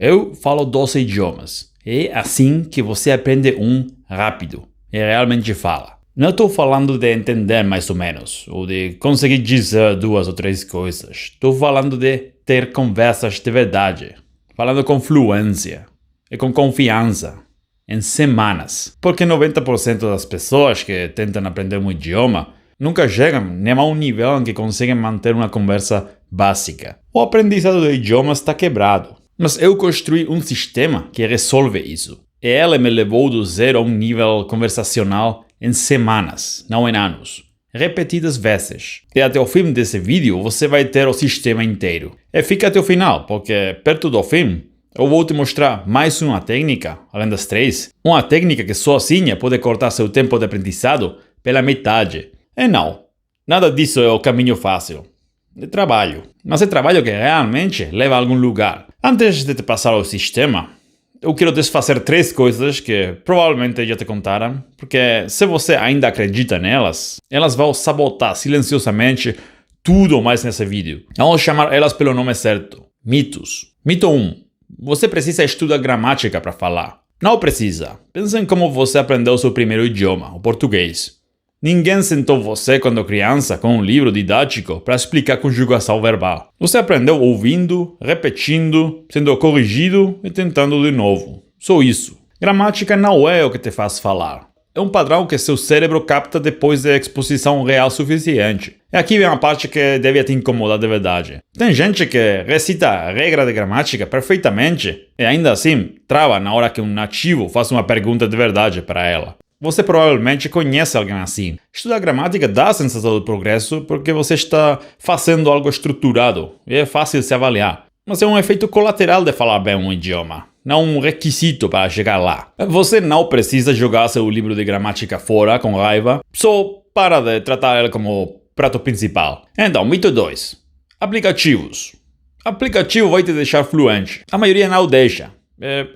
Eu falo 12 idiomas. É assim que você aprende um rápido e realmente fala. Não estou falando de entender mais ou menos, ou de conseguir dizer 2 ou 3 coisas. Estou falando de ter conversas de verdade, falando com fluência e com confiança, em semanas. Porque 90% das pessoas que tentam aprender um idioma nunca chegam nem a um nível em que conseguem manter uma conversa básica. O aprendizado de idiomas está quebrado. Mas eu construí um sistema que resolve isso. E ela me levou do zero a um nível conversacional em semanas, não em anos. Repetidas vezes. E até o fim desse vídeo você vai ter o sistema inteiro. E fica até o final, porque perto do fim eu vou te mostrar mais uma técnica, além das 3. Uma técnica que sozinha pode cortar seu tempo de aprendizado pela metade. E não, nada disso é o caminho fácil. É trabalho. Mas é trabalho que realmente leva a algum lugar. Antes de te passar o sistema, eu quero desfazer 3 coisas que provavelmente já te contaram, porque se você ainda acredita nelas, elas vão sabotar silenciosamente tudo mais nesse vídeo. Vamos chamar elas pelo nome certo. Mitos. Mito 1. Você precisa estudar gramática para falar. Não precisa. Pensa em como você aprendeu seu primeiro idioma, o português. Ninguém sentou você quando criança com um livro didático para explicar conjugação verbal. Você aprendeu ouvindo, repetindo, sendo corrigido e tentando de novo. Só isso. Gramática não é o que te faz falar. É um padrão que seu cérebro capta depois da exposição real suficiente. E aqui vem a parte que deve te incomodar de verdade. Tem gente que recita a regra de gramática perfeitamente e ainda assim trava na hora que um nativo faz uma pergunta de verdade para ela. Você provavelmente conhece alguém assim. Estudar gramática dá a sensação de progresso porque você está fazendo algo estruturado e é fácil se avaliar. Mas é um efeito colateral de falar bem um idioma, não um requisito para chegar lá. Você não precisa jogar seu livro de gramática fora com raiva, só para de tratar ele como prato principal. Então, mito 2. Aplicativos. Aplicativo vai te deixar fluente. A maioria não deixa.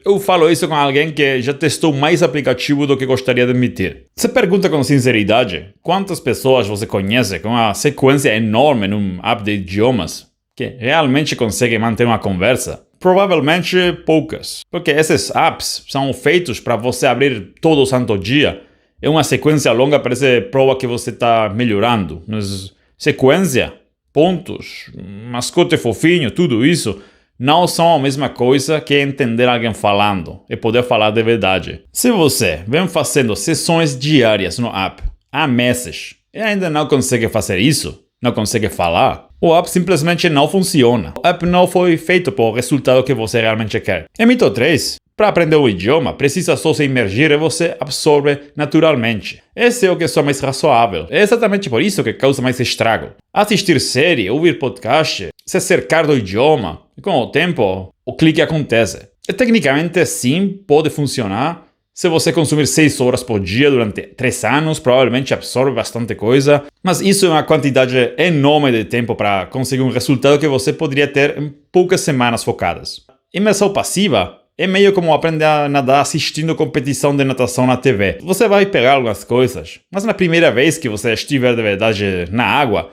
Eu falo isso com alguém que já testou mais aplicativo do que gostaria de admitir. Você pergunta com sinceridade quantas pessoas você conhece com uma sequência enorme num app de idiomas que realmente conseguem manter uma conversa? Provavelmente poucas, porque esses apps são feitos para você abrir todo o santo dia. E uma sequência longa parece prova que você está melhorando. Mas sequência, pontos, mascote fofinho, tudo isso não são a mesma coisa que entender alguém falando e poder falar de verdade. Se você vem fazendo sessões diárias no app há meses e ainda não consegue fazer isso, não consegue falar, o app simplesmente não funciona. O app não foi feito para o resultado que você realmente quer. E mito 3. Para aprender o idioma, precisa só se imergir e você absorve naturalmente. Esse é o que é mais razoável. É exatamente por isso que causa mais estrago. Assistir série, ouvir podcast, se cercar do idioma, e com o tempo, o clique acontece. E tecnicamente sim, pode funcionar. Se você consumir 6 horas por dia durante 3 anos, provavelmente absorve bastante coisa, mas isso é uma quantidade enorme de tempo para conseguir um resultado que você poderia ter em poucas semanas focadas. Imersão passiva é meio como aprender a nadar assistindo competição de natação na TV. Você vai pegar algumas coisas, mas na primeira vez que você estiver de verdade na água,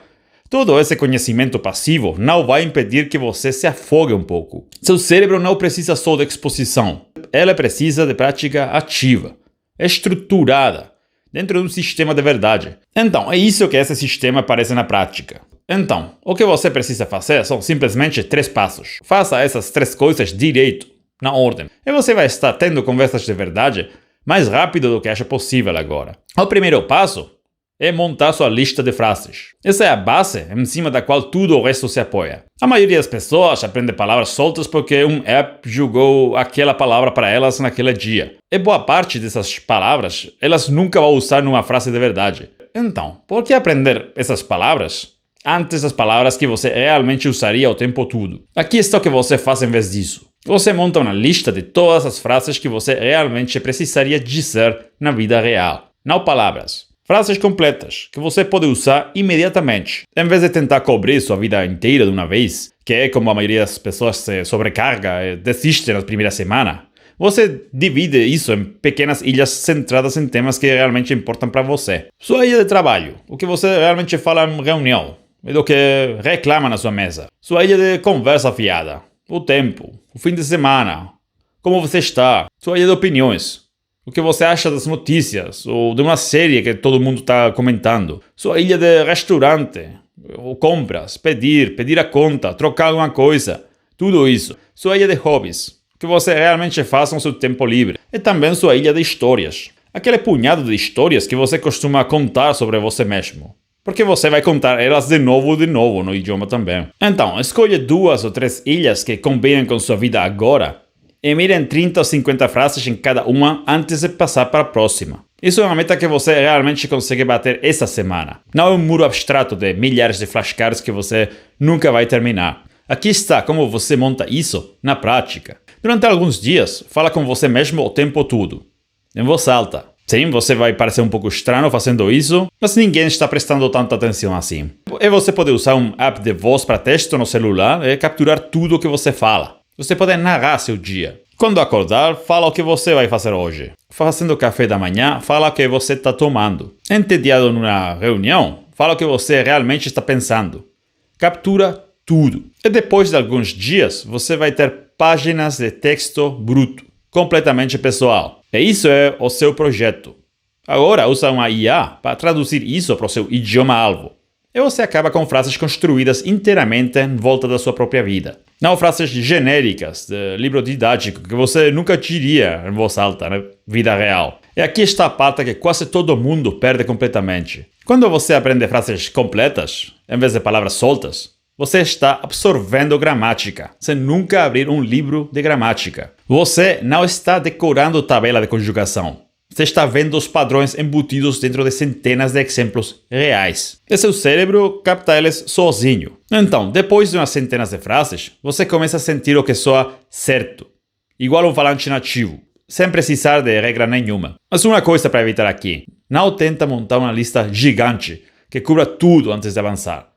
todo esse conhecimento passivo não vai impedir que você se afogue um pouco. Seu cérebro não precisa só de exposição, ele precisa de prática ativa, estruturada, dentro de um sistema de verdade. Então, é isso que esse sistema aparece na prática. Então, o que você precisa fazer são simplesmente 3 passos. Faça essas 3 coisas direito, na ordem. E você vai estar tendo conversas de verdade mais rápido do que acha possível agora. O primeiro passo é montar sua lista de frases. Essa é a base em cima da qual tudo o resto se apoia. A maioria das pessoas aprende palavras soltas porque um app jogou aquela palavra para elas naquele dia. E boa parte dessas palavras elas nunca vão usar numa frase de verdade. Então, por que aprender essas palavras antes das palavras que você realmente usaria o tempo todo? Aqui está o que você faz em vez disso. Você monta uma lista de todas as frases que você realmente precisaria dizer na vida real. Não palavras. Frases completas, que você pode usar imediatamente. Em vez de tentar cobrir sua vida inteira de uma vez, que é como a maioria das pessoas se sobrecarga e desiste na primeira semana, você divide isso em pequenas ilhas centradas em temas que realmente importam para você. Sua ilha de trabalho, o que você realmente fala em reunião, e do que reclama na sua mesa. Sua ilha de conversa fiada, o tempo, o fim de semana, como você está, sua ilha de opiniões, o que você acha das notícias ou de uma série que todo mundo está comentando, sua ilha de restaurante, ou compras, pedir a conta, trocar alguma coisa, tudo isso, sua ilha de hobbies, o que você realmente faz no seu tempo livre, e também sua ilha de histórias, aquele punhado de histórias que você costuma contar sobre você mesmo. Porque você vai contar elas de novo no idioma também. Então, escolha 2 ou 3 ilhas que combinem com sua vida agora e mirem 30 ou 50 frases em cada uma antes de passar para a próxima. Isso é uma meta que você realmente consegue bater essa semana. Não é um muro abstrato de milhares de flashcards que você nunca vai terminar. Aqui está como você monta isso na prática. Durante alguns dias, fala com você mesmo o tempo todo, em voz alta. Sim, você vai parecer um pouco estranho fazendo isso, mas ninguém está prestando tanta atenção assim. E você pode usar um app de voz para texto no celular e capturar tudo o que você fala. Você pode narrar seu dia. Quando acordar, fala o que você vai fazer hoje. Fazendo café da manhã, fala o que você está tomando. Entediado numa reunião, fala o que você realmente está pensando. Captura tudo. E depois de alguns dias, você vai ter páginas de texto bruto, completamente pessoal. E isso é o seu projeto. Agora usa uma IA para traduzir isso para o seu idioma-alvo. E você acaba com frases construídas inteiramente em volta da sua própria vida. Não frases genéricas de livro didático que você nunca diria em voz alta na vida real. E aqui está a parte que quase todo mundo perde completamente. Quando você aprende frases completas, em vez de palavras soltas, você está absorvendo gramática, sem nunca abrir um livro de gramática. Você não está decorando tabela de conjugação. Você está vendo os padrões embutidos dentro de centenas de exemplos reais. E seu cérebro capta eles sozinho. Então, depois de umas centenas de frases, você começa a sentir o que soa certo. Igual um falante nativo, sem precisar de regra nenhuma. Mas uma coisa para evitar aqui. Não tenta montar uma lista gigante que cubra tudo antes de avançar.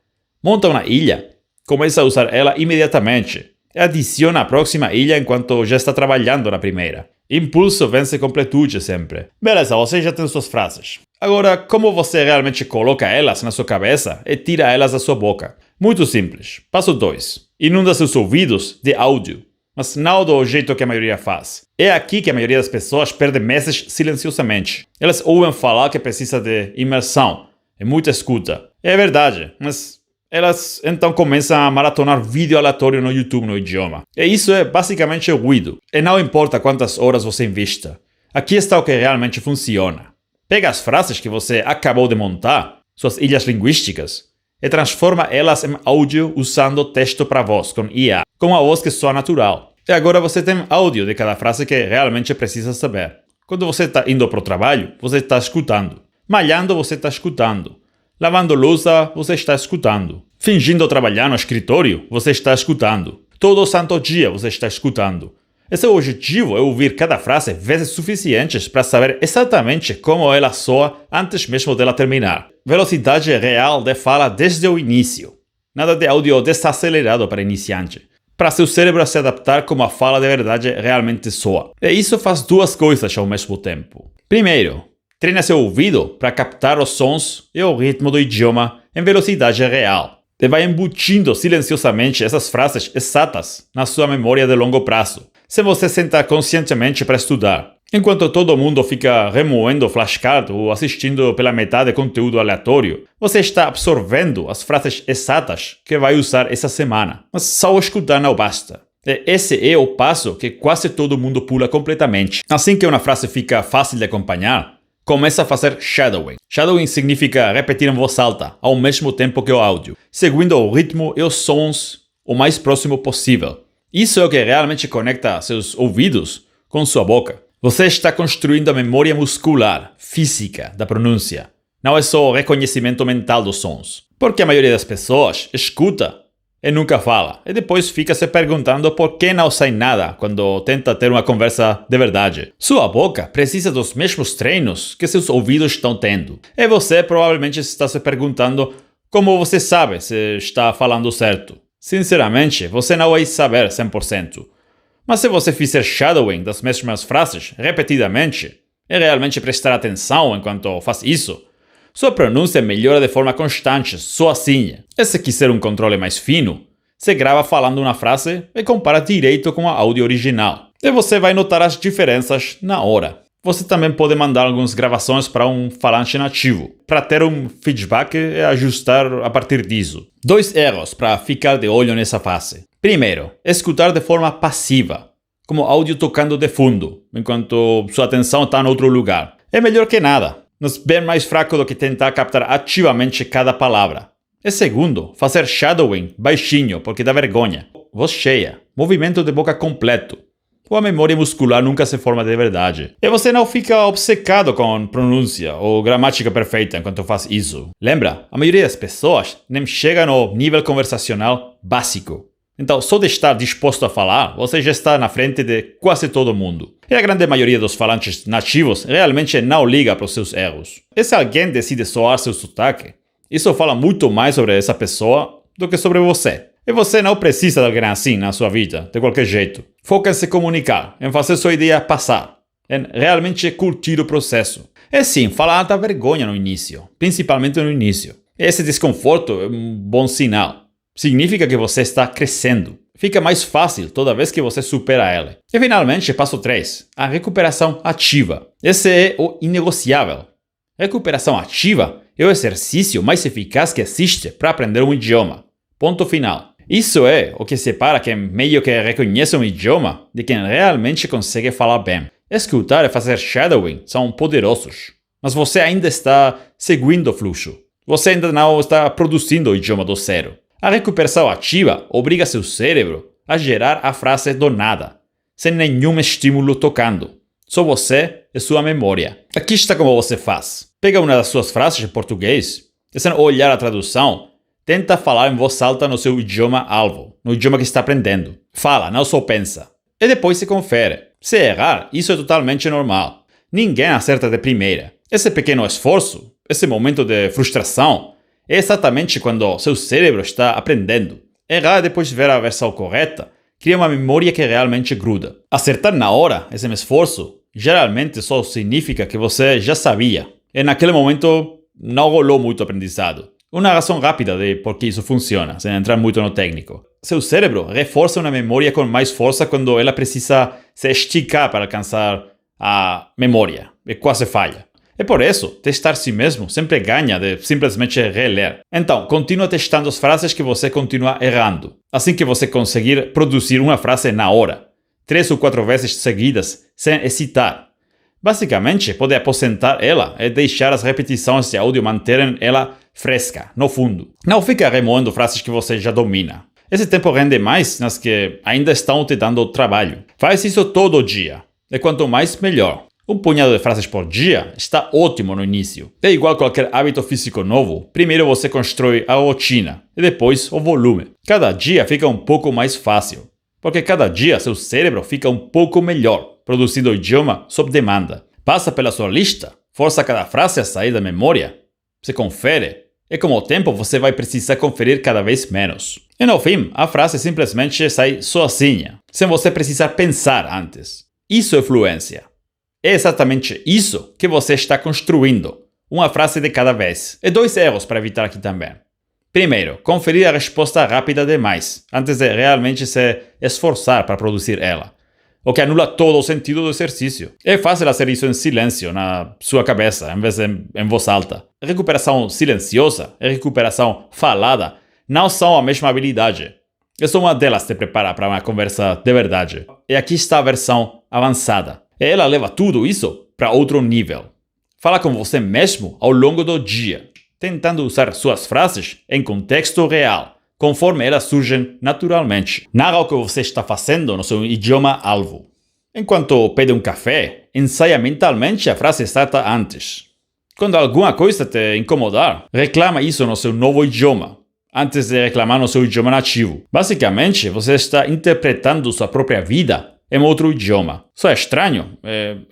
Monta uma ilha, começa a usar ela imediatamente e adiciona a próxima ilha enquanto já está trabalhando na primeira. Impulso vence completude sempre. Beleza, você já tem suas frases. Agora, como você realmente coloca elas na sua cabeça e tira elas da sua boca? Muito simples. Passo 2. Inunda seus ouvidos de áudio, mas não do jeito que a maioria faz. É aqui que a maioria das pessoas perde meses silenciosamente. Elas ouvem falar que precisa de imersão e muita escuta. É verdade, mas elas então começam a maratonar vídeo aleatório no YouTube no idioma. E isso é basicamente ruído. E não importa quantas horas você invista. Aqui está o que realmente funciona. Pega as frases que você acabou de montar, suas ilhas linguísticas, e transforma elas em áudio usando texto para voz, com IA, com uma voz que soa natural. E agora você tem áudio de cada frase que realmente precisa saber. Quando você está indo para o trabalho, você está escutando. Malhando, você está escutando. Lavando louça, você está escutando. Fingindo trabalhar no escritório, você está escutando. Todo santo dia, você está escutando. E seu objetivo é ouvir cada frase vezes suficientes para saber exatamente como ela soa antes mesmo dela terminar. Velocidade real de fala desde o início. Nada de áudio desacelerado para iniciante. Para seu cérebro se adaptar como a fala de verdade realmente soa. E isso faz 2 coisas ao mesmo tempo. Primeiro, treina seu ouvido para captar os sons e o ritmo do idioma em velocidade real. E vai embutindo silenciosamente essas frases exatas na sua memória de longo prazo, se você senta conscientemente para estudar. Enquanto todo mundo fica remoendo flashcard ou assistindo pela metade conteúdo aleatório, você está absorvendo as frases exatas que vai usar essa semana. Mas só escutar não basta. E esse é o passo que quase todo mundo pula completamente. Assim que uma frase fica fácil de acompanhar, começa a fazer shadowing. Shadowing significa repetir em voz alta, ao mesmo tempo que o áudio, seguindo o ritmo e os sons o mais próximo possível. Isso é o que realmente conecta seus ouvidos com sua boca. Você está construindo a memória muscular, física, da pronúncia. Não é só o reconhecimento mental dos sons. Porque a maioria das pessoas escuta e nunca fala. E depois fica se perguntando por que não sai nada quando tenta ter uma conversa de verdade. Sua boca precisa dos mesmos treinos que seus ouvidos estão tendo. E você provavelmente está se perguntando como você sabe se está falando certo. Sinceramente, você não vai saber 100%. Mas se você fizer shadowing das mesmas frases repetidamente e realmente prestar atenção enquanto faz isso, sua pronúncia melhora de forma constante, sozinha. E se quiser um controle mais fino, Você grava falando uma frase e compara direito com a áudio original. E você vai notar as diferenças na hora. Você também pode mandar algumas gravações para um falante nativo, para ter um feedback e ajustar a partir disso. 2 erros para ficar de olho nessa fase. Primeiro, escutar de forma passiva, como áudio tocando de fundo, enquanto sua atenção está em outro lugar. É melhor que nada, mas bem mais fraco do que tentar captar ativamente cada palavra. E segundo, fazer shadowing baixinho, porque dá vergonha. Voz cheia, movimento de boca completo. Ou a memória muscular nunca se forma de verdade. E você não fica obcecado com pronúncia ou gramática perfeita enquanto faz isso. Lembra, a maioria das pessoas nem chega no nível conversacional básico. Então, só de estar disposto a falar, você já está na frente de quase todo mundo. E a grande maioria dos falantes nativos realmente não liga para os seus erros. E se alguém decide soar seu sotaque, isso fala muito mais sobre essa pessoa do que sobre você. E você não precisa de alguém assim na sua vida, de qualquer jeito. Foca em se comunicar, em fazer sua ideia passar, em realmente curtir o processo. E sim, falar dá vergonha no início, principalmente no início. Esse desconforto é um bom sinal. Significa que você está crescendo. Fica mais fácil toda vez que você supera ela. E finalmente, passo 3, a recuperação ativa. Esse é o inegociável. Recuperação ativa é o exercício mais eficaz que existe para aprender um idioma. Ponto final. Isso é o que separa quem meio que reconhece um idioma de quem realmente consegue falar bem. Escutar e fazer shadowing são poderosos. Mas você ainda está seguindo o fluxo. Você ainda não está produzindo o idioma do zero. A recuperação ativa obriga seu cérebro a gerar a frase do nada, sem nenhum estímulo tocando. Só você e sua memória. Aqui está como você faz. Pega uma das suas frases em português e, sem olhar a tradução, tenta falar em voz alta no seu idioma-alvo, no idioma que está aprendendo. Fala, não só pensa. E depois se confere. Se errar, isso é totalmente normal. Ninguém acerta de primeira. Esse pequeno esforço, esse momento de frustração, é exatamente quando seu cérebro está aprendendo. Errar e depois ver a versão correta cria uma memória que realmente gruda. Acertar na hora, esse esforço, geralmente só significa que você já sabia. E naquele momento não rolou muito aprendizado. Uma razão rápida de por que isso funciona, sem entrar muito no técnico. Seu cérebro reforça uma memória com mais força quando ela precisa se esticar para alcançar a memória. E quase falha. E por isso, testar si mesmo sempre ganha de simplesmente reler. Então, continua testando as frases que você continua errando. Assim que você conseguir produzir uma frase na hora, 3 ou 4 vezes seguidas, sem hesitar. Basicamente, pode aposentar ela e deixar as repetições de áudio manterem ela fresca, no fundo. Não fica remoendo frases que você já domina. Esse tempo rende mais nas que ainda estão te dando trabalho. Faz isso todo dia. E quanto mais, melhor. Um punhado de frases por dia está ótimo no início. É igual a qualquer hábito físico novo. Primeiro você constrói a rotina e depois o volume. Cada dia fica um pouco mais fácil, porque cada dia seu cérebro fica um pouco melhor, produzindo o idioma sob demanda. Passa pela sua lista, força cada frase a sair da memória, se confere, e com o tempo você vai precisar conferir cada vez menos. E no fim, a frase simplesmente sai sozinha, sem você precisar pensar antes. Isso é fluência. É exatamente isso que você está construindo, uma frase de cada vez. E 2 erros para evitar aqui também. Primeiro, conferir a resposta rápida demais, antes de realmente se esforçar para produzir ela, o que anula todo o sentido do exercício. É fácil fazer isso em silêncio, na sua cabeça, em vez de em voz alta. Recuperação silenciosa e recuperação falada não são a mesma habilidade. É só uma delas te prepara para uma conversa de verdade. E aqui está a versão avançada. Ela leva tudo isso para outro nível. Fala com você mesmo ao longo do dia, tentando usar suas frases em contexto real, conforme elas surgem naturalmente. Narra o que você está fazendo no seu idioma-alvo. Enquanto pede um café, ensaia mentalmente a frase exata antes. Quando alguma coisa te incomodar, reclama isso no seu novo idioma, antes de reclamar no seu idioma nativo. Basicamente, você está interpretando sua própria vida em outro idioma. Só é estranho,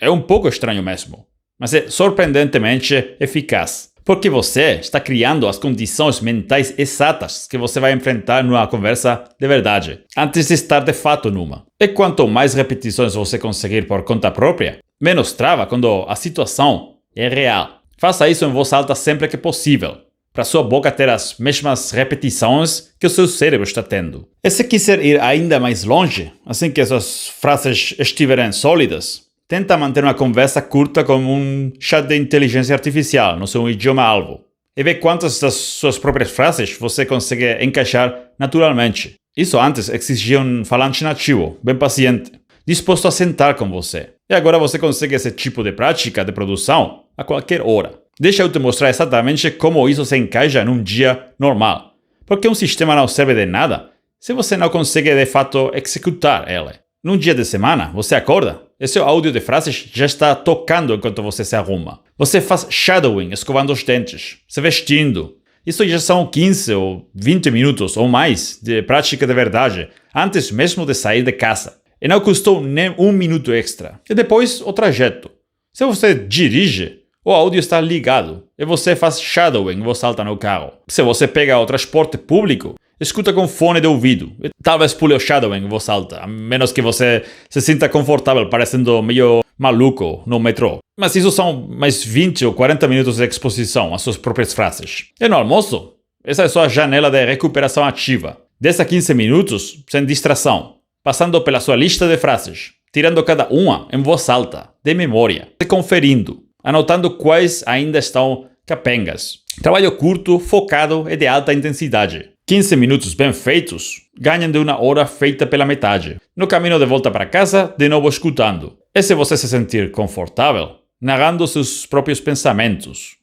é um pouco estranho mesmo, mas é surpreendentemente eficaz, porque você está criando as condições mentais exatas que você vai enfrentar numa conversa de verdade, antes de estar de fato numa. E quanto mais repetições você conseguir por conta própria, menos trava quando a situação é real. Faça isso em voz alta sempre que possível, para sua boca ter as mesmas repetições que o seu cérebro está tendo. E se quiser ir ainda mais longe, assim que essas frases estiverem sólidas, tenta manter uma conversa curta com um chat de inteligência artificial no seu idioma-alvo e vê quantas das suas próprias frases você consegue encaixar naturalmente. Isso antes exigia um falante nativo, bem paciente, disposto a sentar com você. E agora você consegue esse tipo de prática de produção a qualquer hora. Deixa eu te mostrar exatamente como isso se encaixa num dia normal. Porque um sistema não serve de nada se você não consegue de fato executar ele. Num dia de semana, você acorda e seu áudio de frases já está tocando enquanto você se arruma. Você faz shadowing, escovando os dentes, se vestindo. Isso já são 15 ou 20 minutos ou mais de prática de verdade, antes mesmo de sair de casa. E não custou nem um minuto extra. E depois, o trajeto. Se você dirige, o áudio está ligado e você faz shadowing em voz alta no carro. Se você pega o transporte público, escuta com fone de ouvido. E talvez pule o shadowing em voz alta, a menos que você se sinta confortável parecendo meio maluco no metrô. Mas isso são mais 20 ou 40 minutos de exposição às suas próprias frases. E no almoço, essa é sua janela de recuperação ativa. 10 a 15 minutos sem distração, passando pela sua lista de frases, tirando cada uma em voz alta, de memória, e conferindo, anotando quais ainda estão capengas. Trabalho curto, focado e de alta intensidade. 15 minutos bem feitos ganham de uma hora feita pela metade. No caminho de volta para casa, de novo escutando. E se você se sentir confortável, narrando seus próprios pensamentos,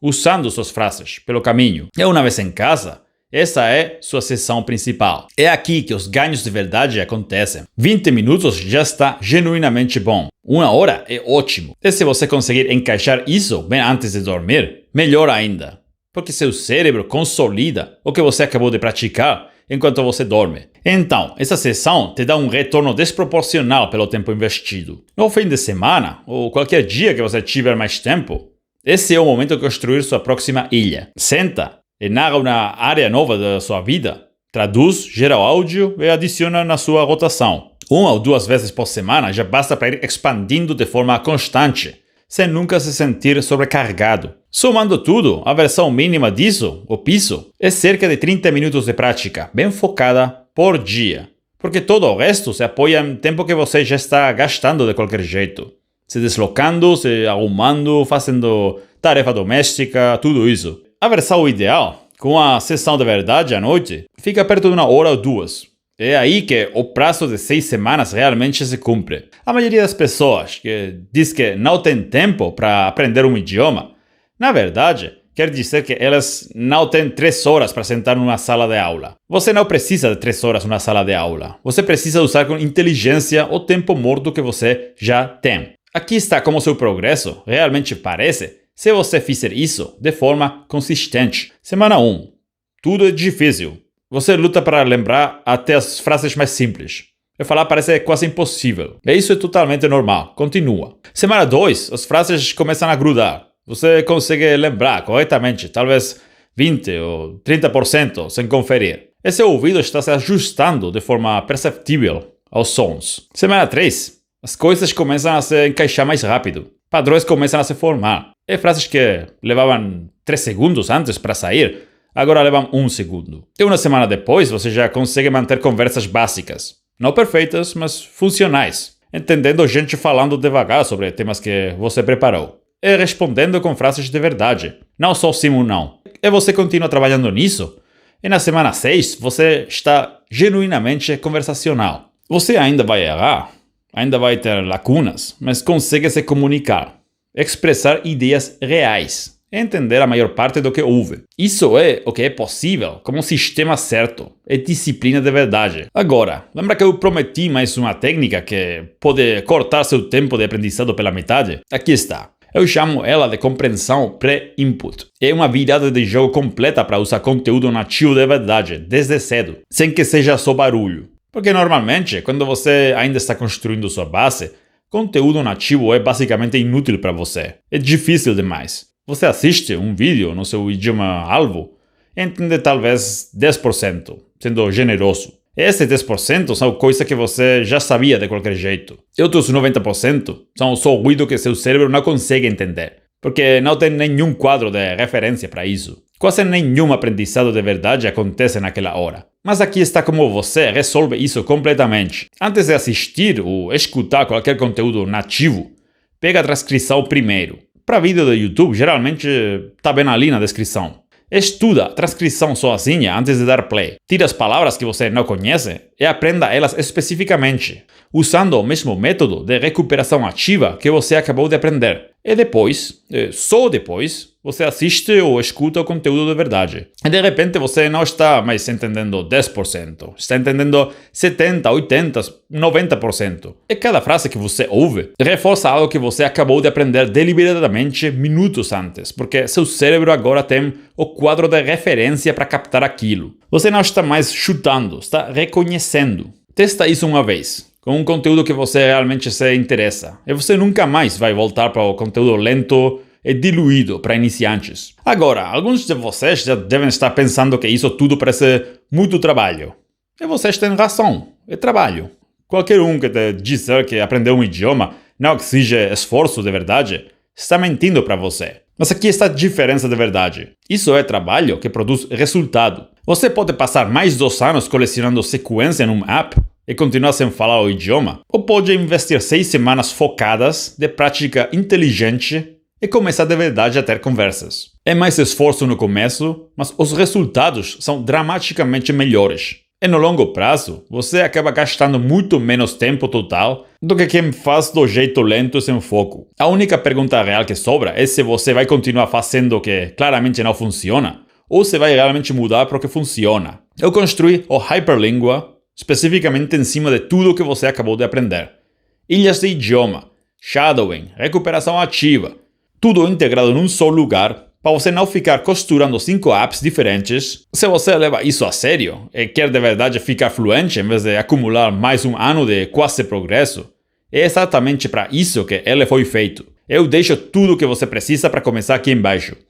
usando suas frases pelo caminho. E uma vez em casa, essa é sua sessão principal. É aqui que os ganhos de verdade acontecem. 20 minutos já está genuinamente bom. 1 hora é ótimo. E se você conseguir encaixar isso bem antes de dormir, melhor ainda. Porque seu cérebro consolida o que você acabou de praticar enquanto você dorme. Então, essa sessão te dá um retorno desproporcional pelo tempo investido. No fim de semana, ou qualquer dia que você tiver mais tempo, esse é o momento de construir sua próxima ilha. Senta e narra uma área nova da sua vida, traduz, gera o áudio e adiciona na sua rotação. 1 ou 2 vezes por semana já basta para ir expandindo de forma constante, sem nunca se sentir sobrecarregado. Somando tudo, a versão mínima disso, o piso, é cerca de 30 minutos de prática, bem focada, por dia. Porque todo o resto se apoia em tempo que você já está gastando de qualquer jeito. Se deslocando, se arrumando, fazendo tarefa doméstica, tudo isso. A versão ideal, com a sessão de verdade à noite, fica perto de 1 hora ou 2. É aí que o prazo de 6 semanas realmente se cumpre. A maioria das pessoas que diz que não tem tempo para aprender um idioma, na verdade, quer dizer que elas não têm 3 horas para sentar numa sala de aula. Você não precisa de 3 horas numa sala de aula. Você precisa usar com inteligência o tempo morto que você já tem. Aqui está como seu progresso realmente parece se você fizer isso de forma consistente. Semana 1. Tudo é difícil. Você luta para lembrar até as frases mais simples. E falar parece quase impossível. E isso é totalmente normal. Continua. Semana 2, as frases começam a grudar. Você consegue lembrar corretamente, talvez 20 ou 30% sem conferir. E seu ouvido está se ajustando de forma perceptível aos sons. Semana 3, as coisas começam a se encaixar mais rápido. Padrões começam a se formar. E frases que levavam 3 segundos antes para sair, agora levam 1 segundo. E 1 semana depois, você já consegue manter conversas básicas. Não perfeitas, mas funcionais. Entendendo gente falando devagar sobre temas que você preparou. E respondendo com frases de verdade. Não só sim ou não. E você continua trabalhando nisso. E na semana 6, você está genuinamente conversacional. Você ainda vai errar, ainda vai ter lacunas, mas consegue se comunicar. Expressar ideias reais. Entender a maior parte do que ouve. Isso é o que é possível com um sistema certo. É disciplina de verdade. Agora, lembra que eu prometi mais uma técnica que pode cortar seu tempo de aprendizado pela metade? Aqui está. Eu chamo ela de compreensão pré-input. É uma virada de jogo completa para usar conteúdo nativo de verdade, desde cedo, sem que seja só barulho. Porque normalmente, quando você ainda está construindo sua base, conteúdo nativo é basicamente inútil para você. É difícil demais. Você assiste um vídeo no seu idioma-alvo e entende talvez 10%, sendo generoso. Esses 10% são coisas que você já sabia de qualquer jeito. E outros 90% são só ruído que seu cérebro não consegue entender, porque não tem nenhum quadro de referência para isso. Quase nenhum aprendizado de verdade acontece naquela hora. Mas aqui está como você resolve isso completamente. Antes de assistir ou escutar qualquer conteúdo nativo, pega a transcrição primeiro. Para vídeo do YouTube, geralmente está bem ali na descrição. Estuda a transcrição sozinha antes de dar play. Tira as palavras que você não conhece e aprenda elas especificamente, usando o mesmo método de recuperação ativa que você acabou de aprender. E depois, só depois, você assiste ou escuta o conteúdo de verdade. E de repente você não está mais entendendo 10%, está entendendo 70%, 80%, 90%. E cada frase que você ouve reforça algo que você acabou de aprender deliberadamente minutos antes, porque seu cérebro agora tem o quadro de referência para captar aquilo. Você não está mais chutando, está reconhecendo. Testa isso uma vez, com um conteúdo que você realmente se interessa, e você nunca mais vai voltar para o conteúdo lento e diluído para iniciantes. Agora, alguns de vocês já devem estar pensando que isso tudo parece muito trabalho. E vocês têm razão, é trabalho. Qualquer um que te disser que aprender um idioma não exige esforço de verdade, está mentindo para você. Mas aqui está a diferença de verdade. Isso é trabalho que produz resultado. Você pode passar mais 2 anos colecionando sequência num app e continuar sem falar o idioma, ou pode investir 6 semanas focadas de prática inteligente e começar de verdade a ter conversas. É mais esforço no começo, mas os resultados são dramaticamente melhores. E no longo prazo, você acaba gastando muito menos tempo total do que quem faz do jeito lento e sem foco. A única pergunta real que sobra é se você vai continuar fazendo o que claramente não funciona, ou se vai realmente mudar para o que funciona. Eu construí o Hyperlingua especificamente em cima de tudo o que você acabou de aprender. Ilhas de idioma, shadowing, recuperação ativa, tudo integrado num só lugar, para você não ficar costurando 5 apps diferentes. Se você leva isso a sério e quer de verdade ficar fluente em vez de acumular mais um ano de quase progresso, é exatamente para isso que ele foi feito. Eu deixo tudo o que você precisa para começar aqui embaixo.